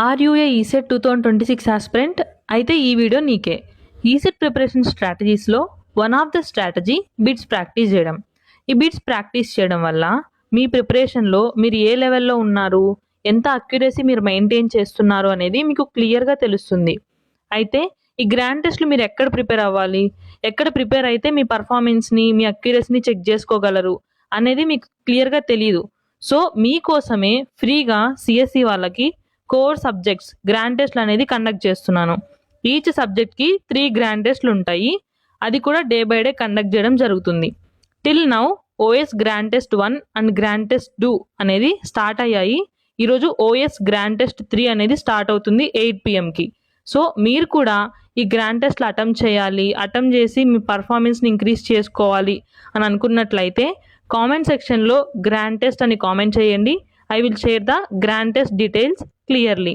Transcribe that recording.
Are you a ECET 2026 aspirant? అయితే ఈ video నీకే. ఈసెట్ ప్రిపరేషన్ స్ట్రాటజీస్లో one of the strategy bits practice చేయడం. ఈ బిట్స్ ప్రాక్టీస్ చేయడం వల్ల మీ ప్రిపరేషన్లో మీరు ఏ లెవెల్లో ఉన్నారు, ఎంత అక్యురసీ మీరు మెయింటైన్ చేస్తున్నారు అనేది మీకు క్లియర్గా తెలుస్తుంది. అయితే ఈ గ్రాండ్ టెస్ట్లు మీరు ఎక్కడ ప్రిపేర్ అవ్వాలి, ఎక్కడ ప్రిపేర్ అయితే మీ పర్ఫార్మెన్స్ని, మీ అక్యురసీని చెక్ చేసుకోగలరు అనేది మీకు క్లియర్గా తెలియదు. సో మీకోసమే ఫ్రీగా సిఎస్సి వాళ్ళకి కోర్ సబ్జెక్ట్స్ గ్రాండ్ టెస్ట్లు అనేది కండక్ట్ చేస్తున్నాను. ఈచ్ సబ్జెక్ట్కి 3 గ్రాండ్ టెస్ట్లు ఉంటాయి. అది కూడా డే బై డే కండక్ట్ చేయడం జరుగుతుంది. Till now OS grand test 1 and grand test 2 అనేది స్టార్ట్ అయ్యాయి. ఈరోజు ఓఎస్ గ్రాండ్ టెస్ట్ 3 అనేది స్టార్ట్ అవుతుంది 8 PMకి. సో మీరు కూడా ఈ గ్రాండ్ టెస్ట్లు అటెంప్ట్ చేసి మీ పర్ఫార్మెన్స్ని ఇంక్రీజ్ చేసుకోవాలి అని అనుకున్నట్లయితే కామెంట్ సెక్షన్లో గ్రాండ్ టెస్ట్ అని కామెంట్ చేయండి. I will share the grand test details clearly.